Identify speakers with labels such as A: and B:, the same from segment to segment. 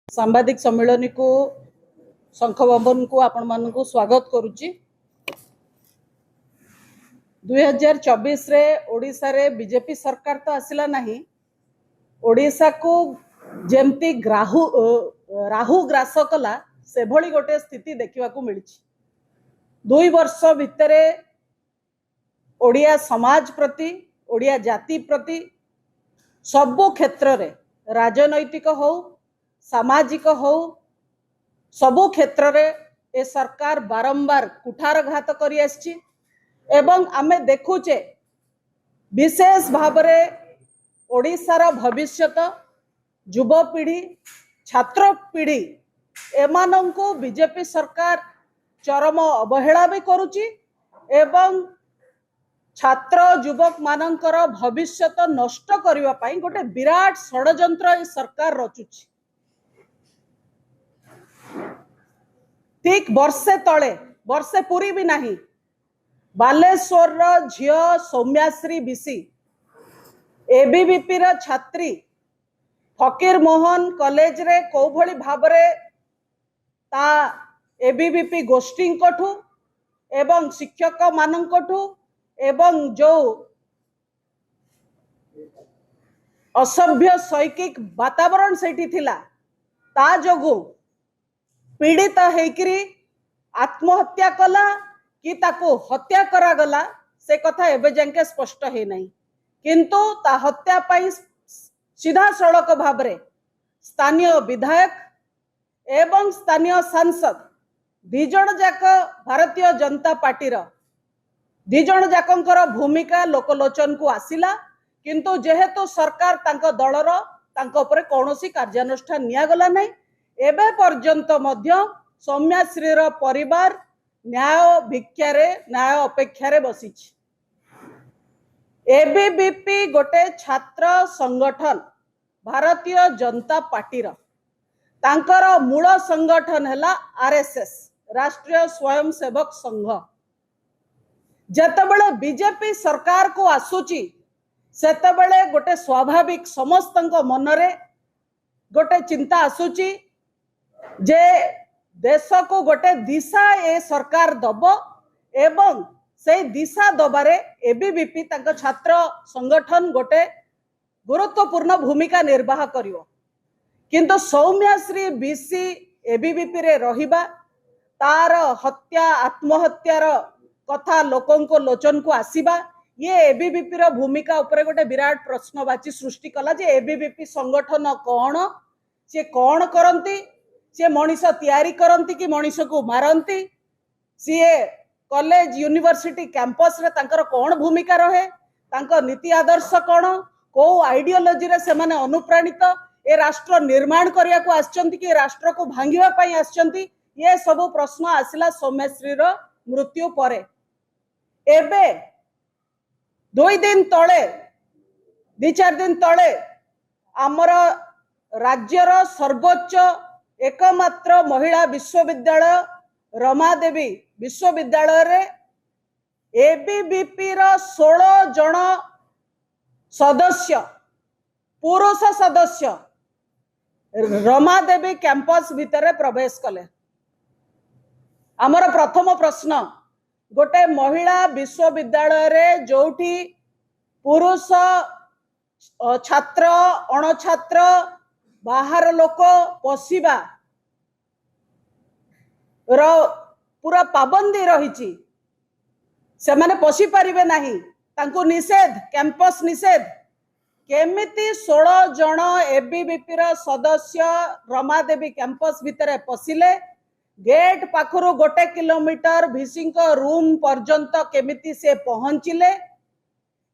A: सांबादिक सम्मेलन को शंख भवन को आपण मान को स्वागत करुच्ची। 2024 रे ओडिशा रे बीजेपी सरकार तो आसिला नहीं। ओडिशा को जेमती राहु ग्रास कला से भली गोटे स्थिति देखा मिली। 2 वर्ष भितरे ओडिया समाज प्रति ओडिया जाति प्रति सबु क्षेत्र रे राजनैतिक हो सामाजिक हो सबु क्षेत्र रे ए सरकार बारंबार कुठारघात करी आछि एवं आमे देखुचे विशेष भावरे ओडिशार भविष्यत युवपीढ़ी छात्र पीढ़ी एमानंकु बीजेपी सरकार चरम अवहेला भी करुची एवं छात्र युवक मानंकर भविष्यत नष्ट करिवा पाई गोटे विराट षडयंत्र ए सरकार रचुची। ठीक वर्षे पूरी भी नहीं बालेश्वर झियो सौम्याश्री बिसी एबीवीपी छात्री फकीर मोहन कॉलेज रे को भली भाबरे ता एबीवीपी गोष्ठी ठू एवं शिक्षक मानकठू एवं जो असभ्य शैक्षिक वातावरण सेठी थिला ता जोगु पीड़ित हेकरी आत्महत्या कला कि ताको हत्या करा गला से कथा एबे जाके स्पष्ट है नहीं। किंतु ता हत्या पाई सीधा सड़क भाबरे स्थानीय विधायक एवं स्थानीय सांसद दिजण जाक भारतीय जनता पार्टी रा दिजण जाकंकर भूमिका लोकलोचन को आसिला। किंतु जेहेतु सरकार तांको दलर तांको उपरे कौनसी कार्यानुष्ठान निया गला नहीं। एबे पर्यंत मध्य सौम्याश्रीर परिवार न्याय भिक्षारे न्याय अपेक्षारे बसी। एबीवीपी गोटे छात्र संगठन भारतीय जनता पार्टी तांकर मूल संगठन हैला आरएसएस राष्ट्रीय स्वयंसेवक संघ। जेतेबेले बीजेपी सरकार को आसुची सेतेबेले गोटे स्वाभाविक समस्तंको मनरे गोटे चिंता आसुची जे देश को गोटे दिशा ए सरकार दब एवं से दिशा दबारे एबीवीपी तांको छात्र संगठन गोटे गुरुत्वपूर्ण भूमिका निर्वाह करिवो। किंतु सौम्याश्री बीसी एबीवीपी रे रहिबा तार हत्या आत्महत्यार कथा लोकों को लोचन को आसीबा ये एबीवीपी रो भूमिका उपरे गोटे विराट प्रश्नवाची सृष्टि कला जे एबीवीपी संगठन कौन से कौन करंती से मनीष तैयारी करंती कि मनीष को मारंती सीए कॉलेज यूनिवर्सिटी कैंपस रे तांकर कौन भूमिका रहे तांकर नीति आदर्श कौन को आइडियोलॉजी रे से माने अनुप्राणित ए राष्ट्र निर्माण करिया को आछंती कि राष्ट्र को भांगिबा पई आछंती ये सब प्रश्न आसिला सौम्याश्री रो मृत्यु परे। एबे 2 दिन तले 2-4 दिन तले आमर राज्यर सर्वोच्च एकमात्र महिला विश्वविद्यालय रमादेवी विश्वविद्यालय रे एबीवीपी रो 16 जन सदस्य पुरुष सदस्य रमादेवी कैंपस भितर प्रवेश कले। आमर प्रथम प्रश्न गोटे महिला विश्वविद्यालय रे जोठी पुरुष छात्र अणछात्र बाहर लोक पशिबा रो पूरा पाबंदी रही से माने पशि पारिबे नाही तांको निषेध कैंपस निषेध केमिति 16 जन एबीवीपी रो सदस्य रमादेवी कैंपस भितर पशिले गेट पाखरु 1 किलोमीटर भिसी रूम पर्यंत केमिति से पहुंचिले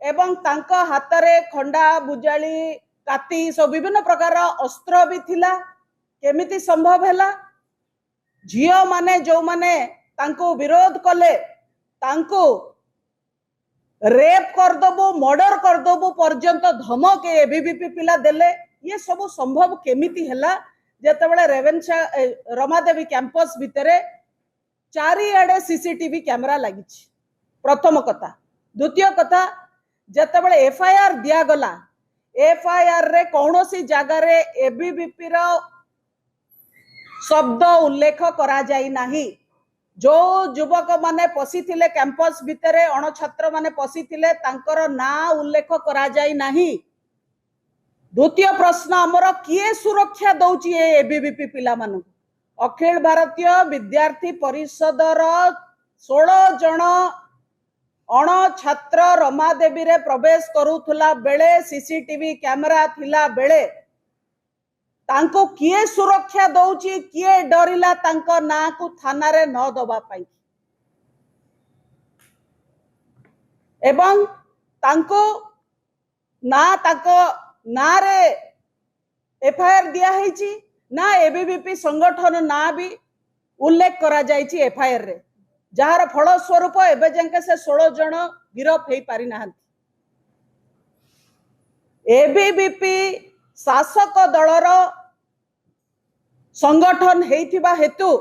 A: एवं तांका हातरे खंडा बुजाली काती सब विभिन्न प्रकार अस्त्र भी थिला केमिति संभव हैला। झियो माने जो माने तांको विरोध कले तांको रेप कर दबो मर्डर कर दबो पर्यंत धमक एबीवीपी पिला देले ये सब संभव केमिति हैला जेतेबेले रेवेन्सा रमादेवी कैंपस भितरे चारिआडे सीसीटीवी कैमरा लगी। प्रथम कथा। द्वितीय कथा जेतेबेले एफआईआर दिया गला एफआईआर रे कौन सी जगार एबीवीपी शब्द उल्लेख करा जाई नाही। जो युवक माने पशिथिले कैंपस भितरे अण छात्र माने पशिथिले तांकर ना उल्लेख करा जाई नाही। द्वितीय प्रश्न आमर किए सुरक्षा दौची एबीवीपी पिला मानु? अखिल भारतीय विद्यार्थी परिषदर 16 जन अण छात्र रमादेवी रे प्रवेश करूथुला बेले सीसीटीवी कैमरा थिला बेले तांको किए सुरक्षा दौची, किए डरिला तांको ना को थाना रे न दबा पाई एवं तांको ना रे एफआईआर दिया है ना एबीवीपी संगठन ना भी उल्लेख करा जायछि एफआईआर रे, जार फल स्वरूप एबे जंके से 16 जन गिरफ हेई पारि ना। एबीवीपी शासक दलर संगठन हेइथिबा हेतु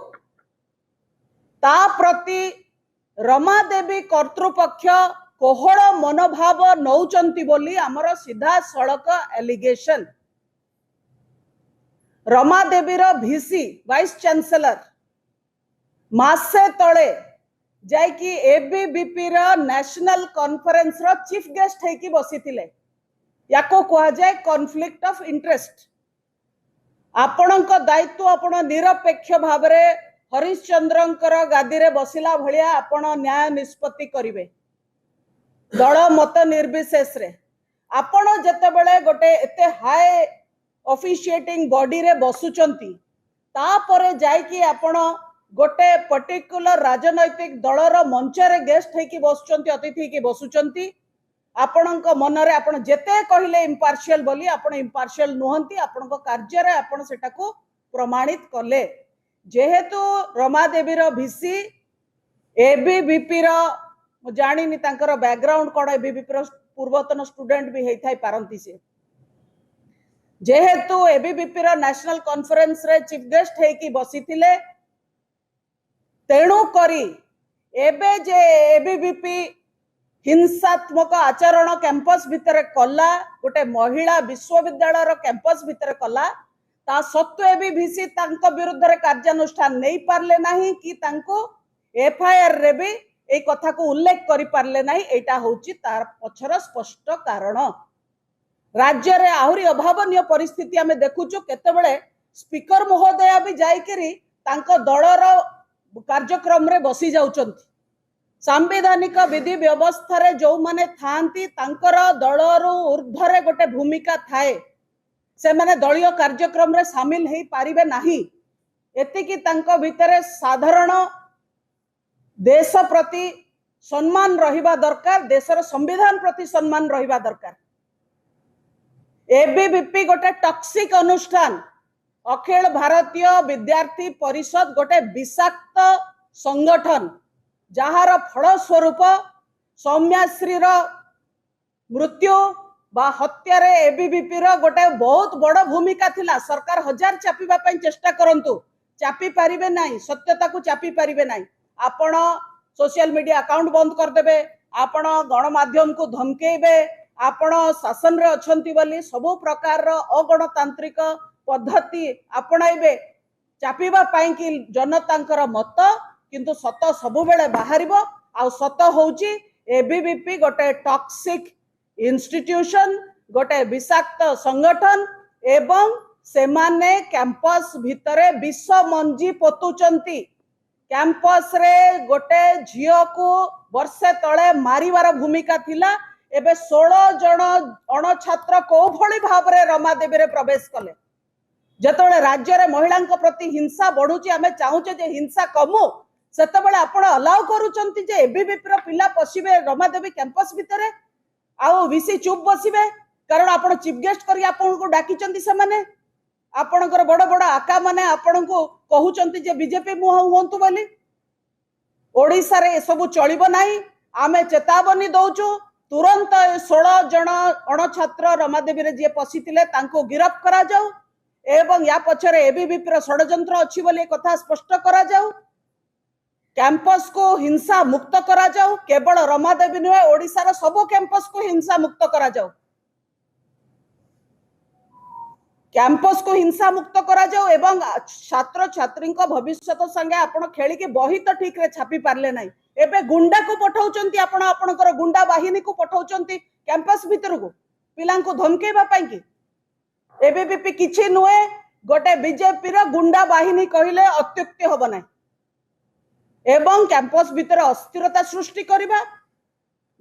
A: ता प्रति रमादेवी कर्तृपक्ष कोहल मनोभाव नौचंती बोली आमर सीधा सड़क एलिगेशन। रमादेवी रो वीसी वाइस चांसलर मासे तले जाइकी एबीवीपी रो नेशनल कॉन्फ्रेंस रो चीफ गेस्ट हेकी बसिथिले। याको कहा जाए कॉन्फ्लिक्ट ऑफ इंटरेस्ट। आपणक दायित्व आपण निरपेक्ष भाव रे हरिश्चंद्रंकर गादी रे बसिला भलिया आपण न्याय निष्पत्ति करिवे दल मत निर्विशेष रे। आपण जेतेबेले गोटे एते हाई ऑफिशिएटिंग बॉडी रे बसुचंती तापरे जाइकी आपण गोटे पर्टिकुलर राजनैतिक दलर मंच रे गेस्ट हेकी बसुचंती, अतिथि हेकी बसुचंती। आपणक मन रे आपण जेते कहिले इम्पार्शियल बोली आपण इम्पार्शियल नुहंती। आपणक कार्य रे आपण सेटाको प्रमाणित कले। जेहेतु रमादेवी रो वीसी एबीवीपी रो जानिनी तांकर बैकग्राउंड कोड एबीवीपी रो पूर्वतन स्टूडेंट भी हेई थाई पारंती से। जेहेतु एबीवीपी रो नेशनल कॉन्फ्रेंस रे चीफ गेस्ट हेकी बसिथिले तेणु करी एबे जे एबीवीपी हिंसात्मक आचरण कैंपस भितर कला, गोटे महिला विश्वविद्यालय कैंपस भितर कला, ता सत्वे भी वीसी तांको विरुद्ध रे कार्यानुष्ठान नहीं पारले नहीं कि तांको एफआईआर रे भी ए कथा को उल्लेख करि पारले नहीं। एटा होची तार पछर स्पष्ट कारण। राज्य रे आहुरी अभावनीय परिस्थिति हमें देखुचु। केतेबेले स्पीकर महोदय भी जाइकरी तांको दलर कार्यक्रम रे बसी जाउचंती। सांविधानिक विधि व्यवस्था रे जो माने थांती तांकर दलर ऊर्ध्वरे गोटे भूमिका थाए, से माने दलीय कार्यक्रम रे शामिल हेई पारिबे नाही। एतिकी तांको भितरे साधारण देश प्रति सम्मान रहिबा दरकार, देशर संविधान प्रति सम्मान रहिबा दरकार। एबीवीपी गोटे टॉक्सिक अनुष्ठान, अखिल भारतीय विद्यार्थी परिषद गोटे विषाक्त संगठन जहार फल स्वरूप सौम्याश्री मृत्यु बा हत्या रे एबीवीपी रो गोटे बहुत बड़ भूमिका थिला। सरकार हजार चापिबा पई चेष्टा करंतु, चापी पारिबे नाही, सत्यता को चापी पारिबे नाही। आपण सोशल मीडिया अकाउंट बंद कर देबे, आपण गणमाध्यम को धमकेबे, आपण शासन रे अछंती बोली सब प्रकार रो अगणतांत्रिक पद्धति आपणाइबे चापिबा पई कि जनतांकर मत, किंतु सत सबु बेले बाहरिबो। आ सत होउची एबीवीपी गोटे टॉक्सिक इंस्टीट्यूशन, गोटे विषाक्त संगठन एवं सेमाने कैंपस भितरे विष मंजी पोतुचंती। कैंपस रे गोटे झियो को वर्षे तळे मारिवार भूमिका थिला। एबे 16 जन अण छात्र को भली भाव रे रमादेवी रे प्रवेश कले। जेतबेले राज्य रे महिलांक प्रति हिंसा बढ़ुची, आमे चाहूचे जे हिंसा कमु, सेतबेले आपण अलाउ करूचंती जे एबीवीपी रो पिला पसिबे रमादेवी कैंपस भितरे, आउ वीसी चुप बसिबे। कारण आपण चीफ गेस्ट करी आपण को डाकिचंती। से माने आपणकर बड़ बड़ आका माने आपण को कहउचंती जे बीजेपी मुह होंतु बोली। ओडिसा रे सब चलिबो नाही। आमे चेतावनी दउचु, तुरंत 16 जन अण छात्र रमादेवी रे जे पसिथिले तांको गिरफ्त करा जाऊ एवं या पछरे एबीवीपी रो षडयंत्र अछि बोली कथा स्पष्ट करा जाऊ। कैंपस को हिंसा मुक्त करा जाऊ। केवल रमादेवी नुहे, ओडिसा रो सब कैंपस को हिंसा मुक्त करा जाऊ। कैंपस को हिंसा मुक्त करा जाओ एवं छात्र छात्री भविष्य संगे आपण खेली की बही तो ठीक रे छापी पारले नाही एबे गुंडा को पठाउचंती आपण आपणकर गुंडा बाहिनी को पठाउचंती कैंपस भीतर को पिलां को धमकेबा पाई की एबे भी किछि नुए गोटे बीजेपी रो गुंडा बाहिनी कहिले अत्युक्ति होब नाही एवं कैंपस भीतर अस्थिरता सृष्टि करिबा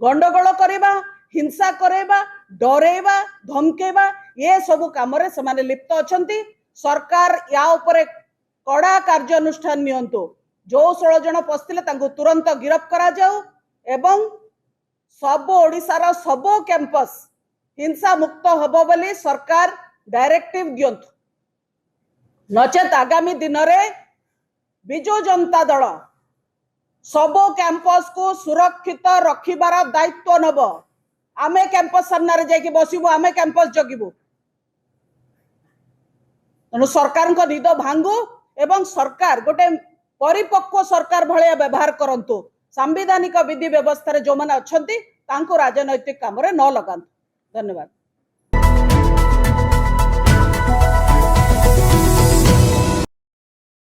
A: गंडगोल करिबा हिंसा करेबा डरेबा धमकेबा ये सब काम रे समाने लिप्त अछंती सरकार या ऊपर कड़ा कार्यानुष्ठान नियंतु जो 16 जन पस्तिले तांको तुरंत गिरफ्त करा जाऊ एवं सब ओडिसार सब कैंपस हिंसा मुक्त हबो बोली सरकार डायरेक्टिव दियंतु नचेत आगामी दिन रे बिजु जनता दल सब कैंपस को सुरक्षित रखिबार दायित्व नब आमे कैंपस सामने जाके बसबू आमे कैंपस जगिबू तेणु सरकार को निद भांगू एवं सरकार गोटे परिपक्व सरकार भलिया व्यवहार करंतु संवैधानिक विधि व्यवस्था जो माने अछंती तांको राजनैतिक काम रे न लगांतु। धन्यवाद।